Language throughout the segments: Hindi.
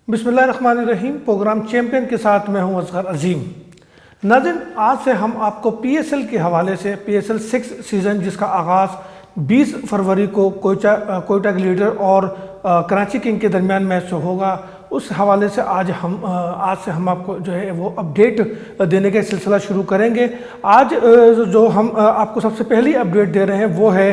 बिस्मिल्लाहिर्रहमानिर्रहीम। प्रोग्राम चैंपियन के साथ मैं हूं असगर अजीम। नाज़रीन, आज से हम आपको पीएसएल के हवाले से पीएसएल 6 सीज़न जिसका आगाज़ 20 फरवरी को कोयटा ग्लेडिएटर और कराची किंग के दरमियान मैच होगा, उस हवाले से आज से हम आपको जो है वो अपडेट देने का सिलसिला शुरू करेंगे। आज जो हम आपको सबसे पहली अपडेट दे रहे हैं वो है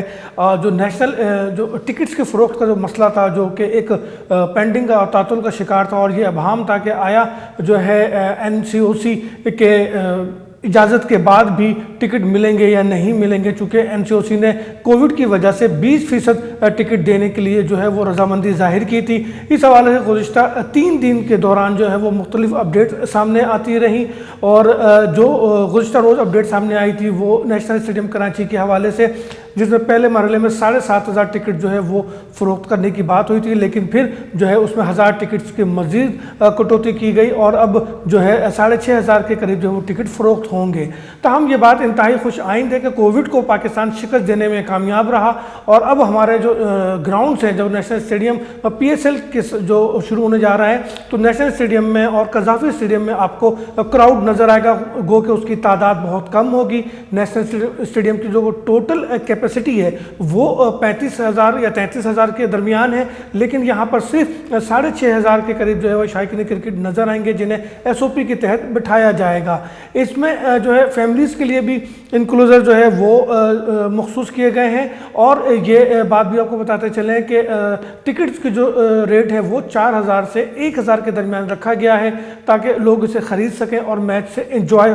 जो नेशनल जो टिकट्स के फ़रोख्त का जो मसला था, जो कि एक पेंडिंग और तातुल का शिकार था, और ये अबहम था कि आया जो है एनसीओसी के इजाज़त के बाद भी टिकट मिलेंगे या नहीं मिलेंगे। चूँकि एनसीओसी ने कोविड की वजह से 20% टिकट देने के लिए जो है वो रजामंदी जाहिर की थी। इस हवाले से गुज़िश्ता 3 दिन के दौरान जो है वो मुख्तलिफ अपडेट सामने आती रहीं, और जो गुज़िश्ता रोज़ अपडेट सामने आई थी वो नेशनल स्टेडियम कराची के हवाले से, जिसमें पहले मरहले में 7,500 टिकट जो है वो फ़रोख्त करने की बात हुई थी, लेकिन फिर जो है उसमें 1000 टिकट्स की मज़ीद कटौती की गई और अब जो है 6,500 के करीब जो है वो टिकट फ़रोख्त होंगे। तो हम ये बात इंतहाई खुश आइंद है कि कोविड को पाकिस्तान शिकस्त देने में कामयाब रहा, और अब हमारे जो ग्राउंड्स हैं, जब नेशनल स्टेडियम पीएसएल के जो शुरू होने जा रहा है, तो नेशनल स्टेडियम में और कज़ाफ़ी स्टेडियम में आपको क्राउड नज़र आएगा, गो कि उसकी तादाद बहुत कम होगी। नेशनल स्टेडियम की जो टोटल कैपेसिटी है वो 35,000 या 33,000 के दरमियान है, लेकिन यहाँ पर सिर्फ 6,500 के करीब जो है वो शायकीन क्रिकेट नज़र आएंगे, जिन्हें एसओपी के तहत बिठाया जाएगा। इसमें जो है फैमिलीज़ के लिए भी इंक्लूजर जो है वो मखसूस किए गए हैं, और ये बात भी आपको बताते चलें कि टिकट्स की जो रेट है वो 4,000 से 1,000 के दरमियान रखा गया है, ताकि लोग इसे ख़रीद सकें और मैच से इंजॉय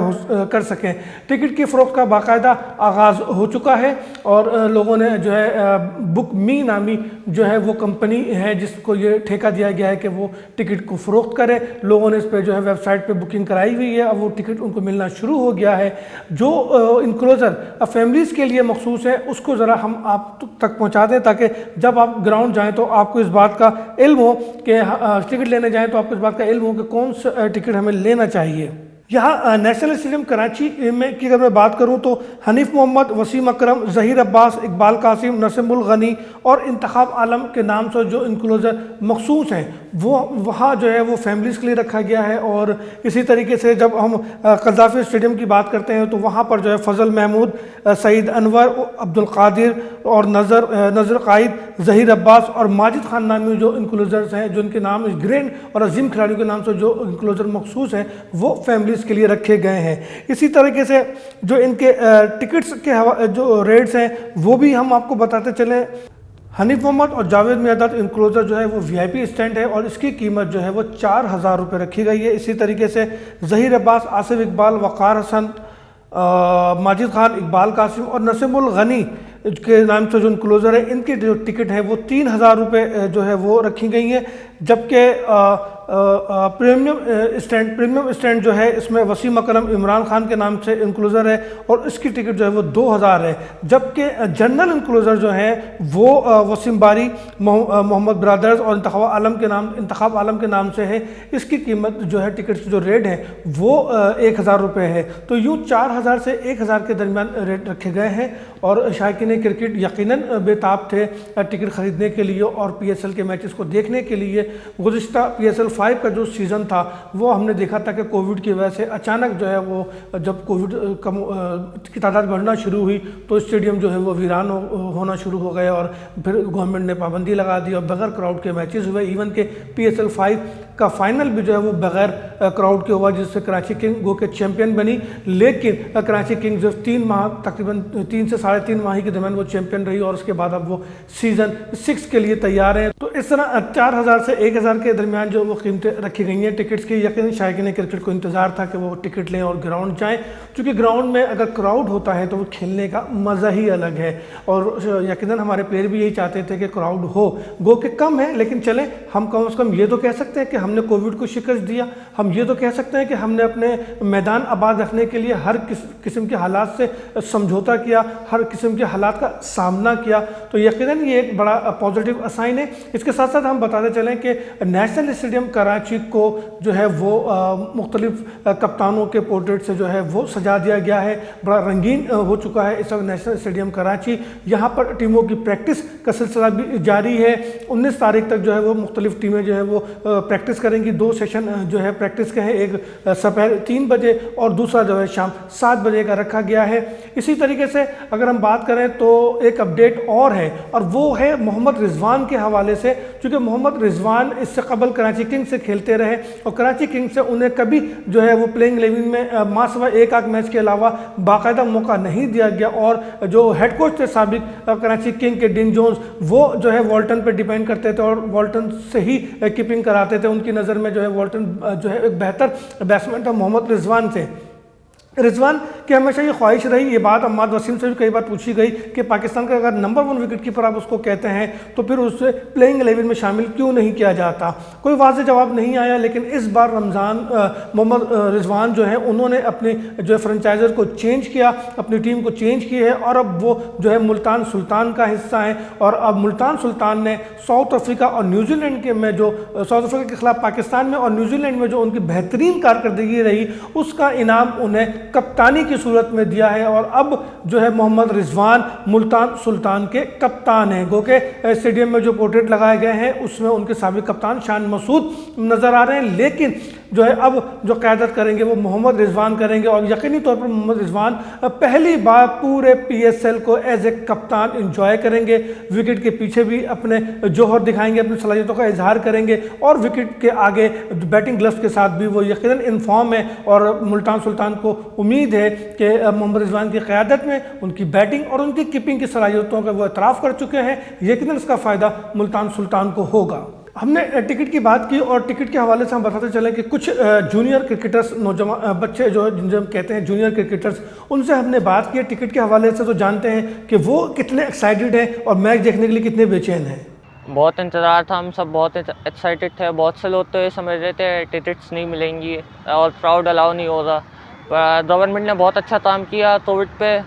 कर सकें। टिकट की फ़रोख्त का बाकायदा आगाज़ हो चुका है, और लोगों ने जो है बुक मी नामी जो है वो कंपनी है जिसको ये ठेका दिया गया है कि वो टिकट को फ़रोख्त करे। लोगों ने इस पर जो है वेबसाइट पे बुकिंग कराई हुई है, अब वो टिकट उनको मिलना शुरू हो गया है। जो इंक्लोजर फैमिलीज़ के लिए मखसूस है उसको ज़रा हम आप तक पहुँचा दें, ताकि जब आप ग्राउंड जाएँ तो आपको इस बात का इल्म हो कि टिकट लेने जाएँ तो आपको इस बात का इल्म हो कि कौन सा टिकट हमें लेना चाहिए। यहाँ नेशनल स्टेडियम कराची में की अगर मैं बात करूँ तो हनीफ मोहम्मद, वसीम अकरम, ज़हीर अब्बास, इकबाल कासिम, नसीमुल गनी और इंतखाब आलम के नाम से जो इंक्लोजर मखसूस हैं वो वहाँ जो है वो फैमिलीज़ के लिए रखा गया है। और इसी तरीके से जब हम कज़ाफ़ी स्टेडियम की बात करते हैं तो वहाँ पर जो है फ़ज़ल महमूद, सईद अनवर, अब्दुल कादिर और नज़र कायद, ज़हीर अब्बास और माजिद खान नामी जो इंक्लोजर्स हैं, जिनके नाम ग्रैंड और अजीम खिलाड़ियों के नाम से जो इंक्लोजर मखसूस हैं वो फैमिली के लिए रखे गए हैं। इसी तरीके से जो इनके टिकट्स के जो रेट्स हैं वो भी हम आपको बताते चलें। हनीफ मोहम्मद और जावेद मियादाद इंक्लोजर जो है वो वीआईपी स्टैंड है और इसकी कीमत जो है वो 4,000 रुपये रखी गई है। इसी तरीके से ज़हीर अब्बास, आसिफ इकबाल, वक़ार हसन, माजिद खान, इकबाल कासिम और नसीमुल गनी के नाम से जो इंक्लोजर है, इनकी जो टिकट है वो 3,000 रुपये जो है वो रखी गई है। जबकि प्रीमियम स्टैंड जो है इसमें वसीम अकरम, इमरान खान के नाम से इंक्लोजर है और इसकी टिकट जो है वो 2,000 है। जबकि जनरल इंक्लोजर जो है वो वसीम बारी, मोहम्मद ब्रदर्स और इंतखाब आलम के नाम से है। इसकी कीमत जो है टिकट की जो रेट है वो 1,000 रुपये है। तो यूँ 4,000 से 1,000 के दरमियान रेट रखे गए हैं, और शायकीन क्रिकेट यकीनन बेताब थे टिकट ख़रीदने के लिए और पीएसएल के मैचेस को देखने के लिए। गुज़िश्ता पीएसएल 5 का जो सीज़न था वो हमने देखा था कि कोविड की वजह से अचानक जो है वो जब कोविड की तादाद बढ़ना शुरू हुई तो स्टेडियम जो है वो वीरान होना शुरू हो गए, और फिर गवर्नमेंट ने पाबंदी लगा दी और बगैर क्राउड के मैचेस हुए। इवन के पीएसएल 5 का फाइनल भी जो है वो बगैर क्राउड के हुआ, जिससे कराची किंग गो के चैम्पियन बनी। लेकिन कराची किंग जो 3 माह तकरीबन 3 से 3.5 माह के दरमियान वो चैम्पियन रही, और उसके बाद अब वो सीज़न 6 के लिए तैयार हैं। तो इस तरह 4,000 से 1,000 के दरमियान जो वो कीमतें रखी गई हैं टिकट्स की। यकीन शायकीन क्रिकेट को इंतज़ार था कि वो टिकट लें और ग्राउंड जाएँ, क्योंकि ग्राउंड में अगर क्राउड होता है तो वो खेलने का मज़ा ही अलग है। और यकीनन हमारे प्लेयर भी यही चाहते थे कि क्राउड हो, गो के कम है लेकिन चलें, हम कम से कम ये तो कह सकते हैं कि हमने कोविड को शिकस्त दिया। हम ये तो कह सकते हैं कि हमने अपने मैदान आबाद रखने के लिए हर किस्म के हालात से समझौता किया, हर किस्म के हालात का सामना किया। तो यकीनन ये एक बड़ा पॉजिटिव साइन है। इसके साथ साथ हम बताते चलें कि नेशनल स्टेडियम कराची को जो है वो मुख्तलिफ कप्तानों के पोर्ट्रेट से जो है वो सजा दिया गया है, बड़ा रंगीन हो चुका है इस वक्त नेशनल स्टेडियम कराची। यहाँ पर टीमों की प्रैक्टिस का सिलसिला भी जारी है। 19 तारीख तक जो है वो मुख्तलिफ टीमें जो है वो प्रैक्टिस करेंगी। 2 सेशन जो है प्रैक्टिस के हैं, एक दोपहर 3 बजे और दूसरा जो है शाम 7 बजे का रखा गया है। इसी तरीके से अगर हम बात करें तो एक अपडेट और है, और वो है मोहम्मद रिजवान के हवाले से। क्योंकि मोहम्मद रिजवान इससे कबल कराची किंग्स से खेलते रहे और कराची किंग्स से उन्हें कभी जो है वो प्लेइंग 11 में मासिवा एक आध मैच के अलावा बाकायदा मौका नहीं दिया गया। और जो हेड कोच थे साबिक कराची किंग के डिन जोन्स, वो जो है वॉल्टन पर डिपेंड करते थे और वॉल्टन से ही कीपिंग कराते थे। उनकी नज़र में जो है वॉल्टन जो है एक बेहतर बैट्समैन था मोहम्मद रिजवान से। रिजवान की हमेशा ये ख्वाहिश रही, ये बात अम्माद वसीम से भी कई बार पूछी गई कि पाकिस्तान का अगर नंबर 1 विकेट कीपर आप उसको कहते हैं तो फिर उससे प्लेइंग 11 में शामिल क्यों नहीं किया जाता। कोई वाज़ेह जवाब नहीं आया। लेकिन इस बार मोहम्मद रिजवान जो है उन्होंने अपने जो है फ्रेंचाइजर को चेंज किया, अपनी टीम को चेंज की है और अब वो जो है मुल्तान सुल्तान का हिस्सा है। और अब मुल्तान सुल्तान ने साउथ अफ्रीका और न्यूजीलैंड के में जो साउथ अफ्रीका के खिलाफ पाकिस्तान में और न्यूजीलैंड में जो उनकी बेहतरीन कारकर्दगी रही, उसका इनाम उन्हें कप्तानी की सूरत में दिया है। और अब जो है मोहम्मद रिजवान मुल्तान सुल्तान के कप्तान हैं। गो के स्टेडियम में जो पोर्ट्रेट लगाए गए हैं उसमें उनके साबिक कप्तान शान मसूद नज़र आ रहे हैं। लेकिन जो है अब जो क़यादत करेंगे वो मोहम्मद रिजवान करेंगे। और यकीनी तौर पर मोहम्मद रिजवान पहली बार पूरे PSL को एज ए कप्तान इंजॉय करेंगे। विकेट के पीछे भी अपने जौहर दिखाएंगे, अपनी सलाहियतों का इजहार करेंगे और विकेट के आगे बैटिंग ग्लव्स के साथ भी वो यकीनन इन फॉर्म है। और मुल्तान सुल्तान को उम्मीद है कि मोहम्मद रिजवान की क़यादत में उनकी बैटिंग और उनकी कीपिंग की सलाहियतों का वो एतराफ़ कर चुके हैं। यकीनन इसका फ़ायदा मुल्तान सुल्तान को होगा। हमने टिकट की बात की और टिकट के हवाले से हम बताते चलें कि कुछ जूनियर क्रिकेटर्स, नौजवान बच्चे जो जिनसे हम कहते हैं जूनियर क्रिकेटर्स, उनसे हमने बात की टिकट के हवाले से। तो जानते हैं कि वो कितने एक्साइटेड हैं और मैच देखने के लिए कितने बेचैन हैं। बहुत इंतज़ार था, हम सब बहुत एक्साइटेड थे। बहुत से लोग तो ये समझ रहे थे टिकट्स नहीं मिलेंगी और क्राउड अलाउ नहीं होगा, पर गवर्नमेंट ने बहुत अच्छा काम किया कोविड पे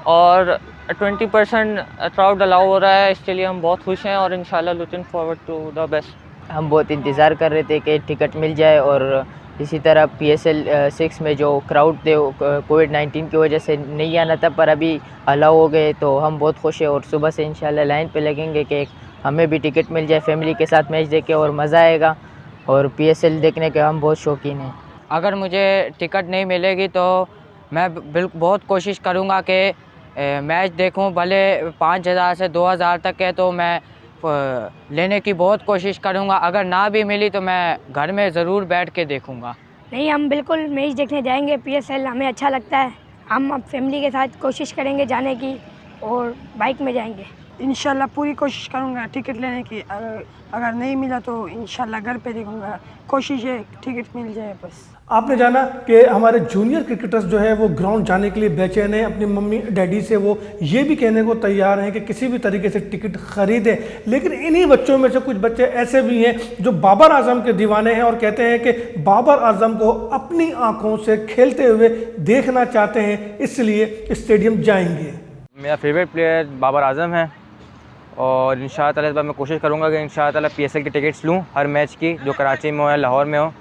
और 20% क्राउड अलाउ हो रहा है। इसके लिए हम बहुत खुश हैं और इंशाल्लाह looking forward to the best. हम बहुत इंतज़ार कर रहे थे कि टिकट मिल जाए और इसी तरह PSL 6 में जो क्राउड थे कोविड-19 की वजह से नहीं आना था, पर अभी अलाउ हो गए तो हम बहुत खुश हैं और सुबह से इंशाल्लाह लाइन पे लगेंगे कि हमें भी टिकट मिल जाए, फैमिली के साथ मैच देखें और मज़ा आएगा। और PSL देखने के हम बहुत शौकीन हैं। अगर मुझे टिकट नहीं मिलेगी तो मैं बहुत कोशिश करूँगा कि मैच देखूं, भले 5,000 से 2,000 तक है तो मैं लेने की बहुत कोशिश करूंगा। अगर ना भी मिली तो मैं घर में ज़रूर बैठ के देखूंगा। नहीं, हम बिल्कुल मैच देखने जाएंगे। PSL हमें अच्छा लगता है। हम अब फैमिली के साथ कोशिश करेंगे जाने की और बाइक में जाएंगे। इंशाल्लाह पूरी कोशिश करूंगा टिकट लेने की। अगर नहीं मिला तो इंशाल्लाह घर पे देखूंगा। कोशिश है टिकट मिल जाए बस। आपने जाना कि हमारे जूनियर क्रिकेटर्स जो है वो ग्राउंड जाने के लिए बेचैन हैं। अपनी मम्मी डैडी से वो ये भी कहने को तैयार हैं कि किसी भी तरीके से टिकट ख़रीदें। लेकिन इन्हीं बच्चों में से कुछ बच्चे ऐसे भी हैं जो बाबर आजम के दीवाने हैं और कहते हैं कि बाबर आजम को अपनी आँखों से खेलते हुए देखना चाहते हैं, इसलिए स्टेडियम जाएंगे। मेरा फेवरेट प्लेयर बाबर आजम है और इंशाअल्लाह ताला इस बार मैं कोशिश करूँगा कि इंशाअल्लाह ताला PSL की टिकट्स लूँ हर मैच की, जो कराची में हो या लाहौर में हो।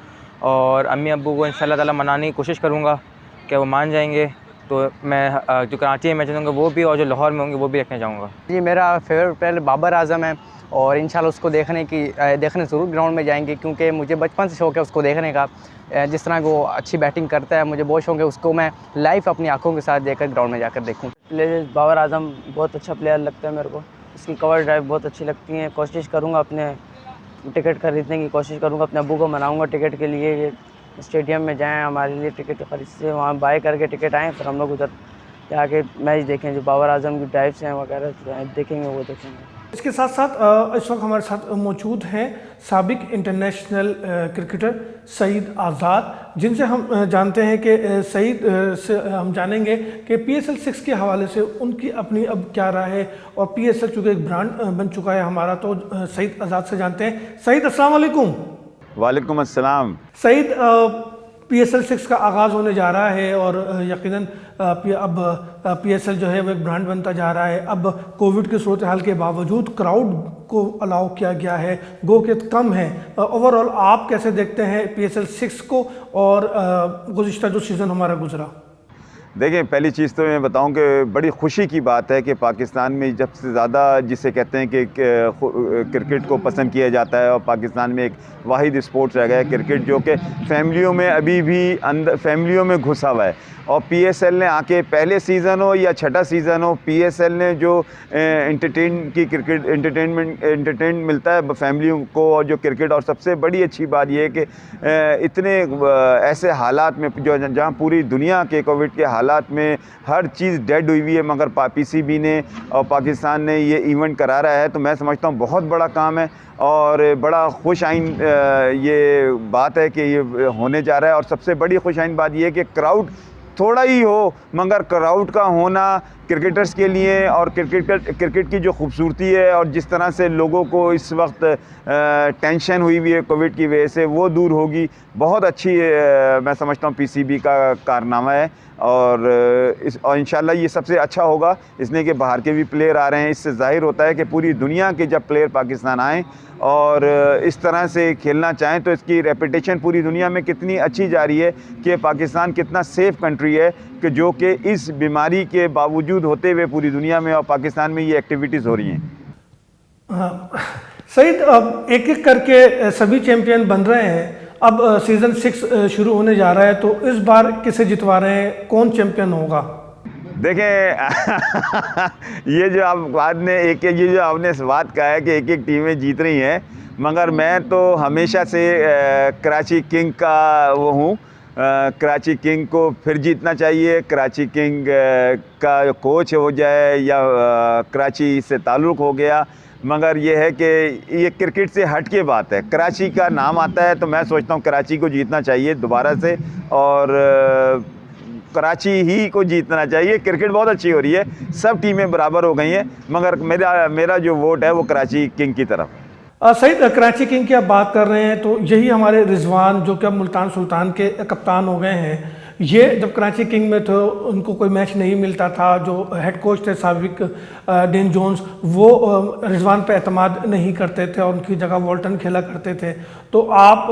और अम्मी अब्बू को इंशाअल्लाह ताला मनाने की कोशिश करूँगा कि वो मान जाएंगे। तो मैं जो कराची में मैच होंगे वो भी और जो लाहौर में होंगे वो भी रखने जाऊँगा। जी, मेरा फेवरेट प्लेयर बाबर आजम है और इंशाल्लाह उसको देखने ज़रूर ग्राउंड में जाएंगे, क्योंकि मुझे बचपन से शौक़ है उसको देखने का। जिस तरह वो अच्छी बैटिंग करता है, मुझे बहुत शौक़ है उसको मैं लाइव अपनी आँखों के साथ देखकर ग्राउंड में जाकर देखूँ। प्लेयर बाबर आजम बहुत अच्छा प्लेयर लगता है मेरे को। उसकी कवर ड्राइव बहुत अच्छी लगती है। कोशिश करूँगा अपने टिकट खरीदने की कोशिश करूँगा, अपने अब्बू को मनाऊँगा टिकट के लिए ये स्टेडियम में जाएँ, हमारे लिए टिकट खरीद से वहाँ बाय करके टिकट आएँ, फिर हम लोग उधर जाके मैच देखें। जो बाबर आजम की ड्राइव्स हैं वगैरह देखेंगे, वो देखेंगे। इसके साथ साथ इस वक्त हमारे साथ मौजूद हैं साबिक इंटरनेशनल क्रिकेटर सईद आज़ाद, जिनसे हम जानते हैं कि सईद से हम जानेंगे कि PSL 6 के हवाले से उनकी अपनी अब क्या राय है। और PSL चूँकि एक ब्रांड बन चुका है हमारा, तो सईद आज़ाद से जानते हैं। सईद, अस्सलाम वालेकुम। वालेकुम अस्सलाम। सईद, PSL 6 का आगाज़ होने जा रहा है और यकीनन अब PSL जो है वो एक ब्रांड बनता जा रहा है। अब कोविड की सूरत हाल के बावजूद क्राउड को अलाउ किया गया है, गो के कम है। ओवरऑल आप कैसे देखते हैं PSL 6 को और गुज़िश्ता जो सीज़न हमारा गुजरा? देखिए, पहली चीज़ तो मैं बताऊं कि बड़ी खुशी की बात है कि पाकिस्तान में जब से ज़्यादा जिसे कहते हैं कि क्रिकेट को पसंद किया जाता है और पाकिस्तान में एक वाहिद स्पोर्ट्स रह गया है क्रिकेट, जो कि फैमिलियों में अभी भी अंदर फैमिलियों में घुसा हुआ है। और PSL ने आके पहले सीज़न हो या छठा सीज़न हो, PSL ने जो एंटरटेनमेंट मिलता है फैमिलियों को और जो क्रिकेट, और सबसे बड़ी अच्छी बात यह है कि इतने ऐसे हालात में जो जहाँ पूरी दुनिया के कोविड के हालात में हर चीज़ डेड हुई हुई है, मगर PCB ने और पाकिस्तान ने ये इवेंट करा रहा है, तो मैं समझता हूँ बहुत बड़ा काम है और बड़ा खुश आइन ये बात है कि ये होने जा रहा है। और सबसे बड़ी खुश आइन बात ये है कि क्राउड थोड़ा ही हो, मगर क्राउड का होना क्रिकेटर्स के लिए और क्रिकेट की जो खूबसूरती है और जिस तरह से लोगों को इस वक्त टेंशन हुई हुई है कोविड की वजह से, वो दूर होगी। बहुत अच्छी मैं समझता हूँ PCB का कारनामा है और इंशाल्लाह ये सबसे अच्छा होगा, इसलिए कि बाहर के भी प्लेयर आ रहे हैं। इससे ज़ाहिर होता है कि पूरी दुनिया के जब प्लेयर पाकिस्तान आएँ और इस तरह से खेलना चाहें तो इसकी रेपुटेशन पूरी दुनिया में कितनी अच्छी जा रही है कि पाकिस्तान कितना सेफ़ कंट्री है कि जो कि इस बीमारी के बावजूद होते हुए पूरी दुनिया में और पाकिस्तान में ये एक्टिविटीज़ हो रही हैं। हाँ सईद, अब एक एक करके सभी चैंपियन बन रहे हैं। अब सीज़न 6 शुरू होने जा रहा है, तो इस बार किसे जितवा रहे हैं, कौन चैंपियन होगा? देखें ये जो आप बाद में ये जो आपने बात कहा है कि एक एक टीमें जीत रही हैं, मगर मैं तो हमेशा से कराची किंग का वो हूँ। कराची किंग को फिर जीतना चाहिए। कराची किंग का कोच हो जाए या कराची से ताल्लुक़ हो गया, मगर ये है कि ये क्रिकेट से हट के बात है। कराची का नाम आता है तो मैं सोचता हूँ कराची को जीतना चाहिए दोबारा से, और कराची ही को जीतना चाहिए। क्रिकेट बहुत अच्छी हो रही है, सब टीमें बराबर हो गई हैं, मगर मेरा जो वोट है वो कराची किंग की तरफ। सईद, कराची किंग की आप बात कर रहे हैं तो यही हमारे रिजवान जो कि अब मुल्तान सुल्तान के कप्तान हो गए हैं, ये जब कराची किंग में थे उनको कोई मैच नहीं मिलता था। जो हेड कोच थे साबिक डेन जोन्स, वो रिजवान पे एतमाद नहीं करते थे और उनकी जगह वॉल्टन खेला करते थे। तो आप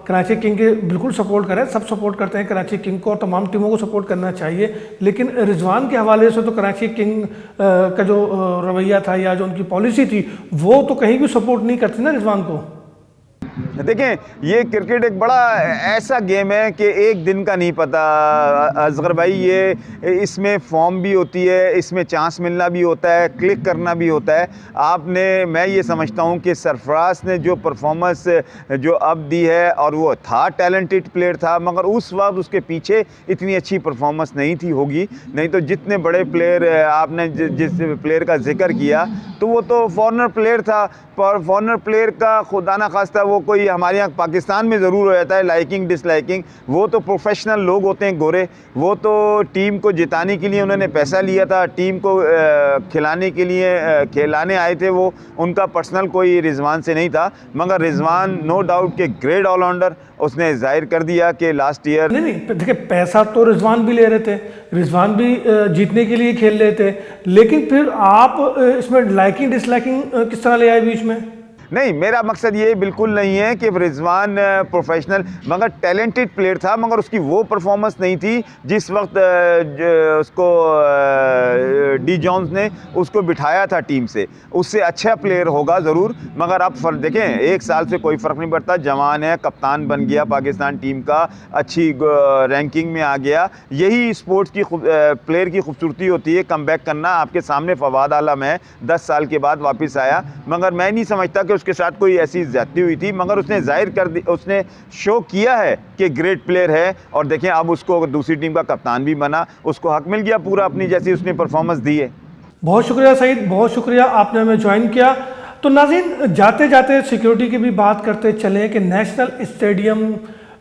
कराची किंग के बिल्कुल सपोर्ट करें, सब सपोर्ट करते हैं कराची किंग को और तमाम टीमों को सपोर्ट करना चाहिए, लेकिन रिजवान के हवाले से तो कराची किंग का जो रवैया था या जो उनकी पॉलिसी थी, वो तो कहीं भी सपोर्ट नहीं करती ना रिजवान को। देखें, ये क्रिकेट एक बड़ा ऐसा गेम है कि एक दिन का नहीं पता असगर भाई। ये इसमें फॉर्म भी होती है, इसमें चांस मिलना भी होता है, क्लिक करना भी होता है। मैं ये समझता हूँ कि सरफराज ने जो परफॉर्मेंस जो अब दी है, और वो था टैलेंटेड प्लेयर था, मगर उस वक्त उसके पीछे इतनी अच्छी परफॉर्मेंस नहीं थी होगी। नहीं तो जितने बड़े प्लेयर आपने जिस प्लेयर का जिक्र किया, तो वो तो फॉरनर प्लेयर था। पर फॉरनर प्लेयर का खुदा ना खास्ता वो कोई हमारे यहाँ पाकिस्तान में ज़रूर हो जाता है लाइकिंग डिसलाइकिंग। वो तो प्रोफेशनल लोग होते हैं गोरे, वो तो टीम को जिताने के लिए उन्होंने पैसा लिया था, टीम को खिलाने के लिए खिलाने आए थे। वो उनका पर्सनल कोई रिजवान से नहीं था, मगर रिजवान नो डाउट के ग्रेट ऑलराउंडर, उसने जाहिर कर दिया कि लास्ट ईयर नहीं देखिए, पैसा तो रिजवान भी ले रहे थे, रिजवान भी जीतने के लिए खेल रहे थे, लेकिन फिर आप इसमें लाइकिंग डिसलाइकिंग किस तरह ले आए बीच में? नहीं, मेरा मकसद ये बिल्कुल नहीं है कि रिजवान प्रोफेशनल मगर टैलेंटेड प्लेयर था, मगर उसकी वो परफॉर्मेंस नहीं थी जिस वक्त उसको डी जॉन्स ने उसको बिठाया था टीम से। उससे अच्छा प्लेयर होगा ज़रूर, मगर अब देखें, एक साल से कोई फ़र्क नहीं पड़ता। जवान है, कप्तान बन गया पाकिस्तान टीम का, अच्छी रैंकिंग में आ गया। यही स्पोर्ट्स की प्लेयर की खूबसूरती होती है, कमबैक करना। आपके सामने फवाद आलम है, 10 साल के बाद वापस आया, मगर मैं नहीं समझता कि उसके साथ कोई ऐसी ज्यादती हुई थी, मगर उसने जाहिर कर दी, उसने शो किया है कि ग्रेट प्लेयर है। और देखें, अब उसको दूसरी टीम का कप्तान भी बना, उसको हक मिल गया पूरा अपनी जैसी उसने परफॉर्मेंस दी है। बहुत शुक्रिया सईद, बहुत शुक्रिया आपने हमें ज्वाइन किया। तो नाज़रीन, जाते जाते सिक्योरिटी की भी बात करते चलें कि नेशनल स्टेडियम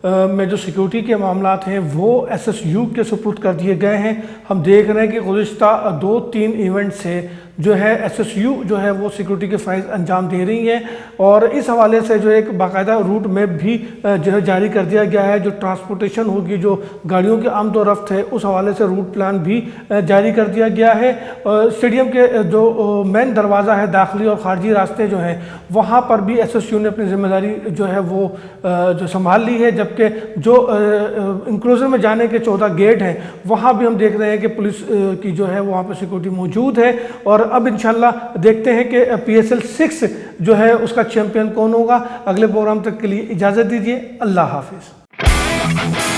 में जो सिक्योरिटी के मामलात हैं वो SSU के सुपुर्द कर दिए गए हैं। हम देख रहे हैं कि गुज़िश्ता 2-3 इवेंट से जो है SSU जो है वो सिक्योरिटी के फ़राइज़ अंजाम दे रही हैं, और इस हवाले से जो एक बाकायदा रूट मैप भी जो है जारी कर दिया गया है। जो ट्रांसपोर्टेशन होगी, जो गाड़ियों की आमद व रफ्त है, उस हवाले से रूट प्लान भी जारी कर दिया गया है। स्टेडियम के जो मेन दरवाज़ा है, दाखिली और ख़ारजी रास्ते जो हैं, वहाँ पर भी SSU ने अपनी ज़िम्मेदारी जो है वो जो संभाल ली है, जबकि जो इंक्लोजर में जाने के 14 गेट हैं वहाँ भी हम देख रहे हैं कि पुलिस की जो है वहाँ पर सिक्योरिटी मौजूद है। और अब इंशाल्लाह देखते हैं कि PSL 6 जो है उसका चैम्पियन कौन होगा। अगले प्रोग्राम तक के लिए इजाज़त दीजिए। अल्लाह हाफिज़।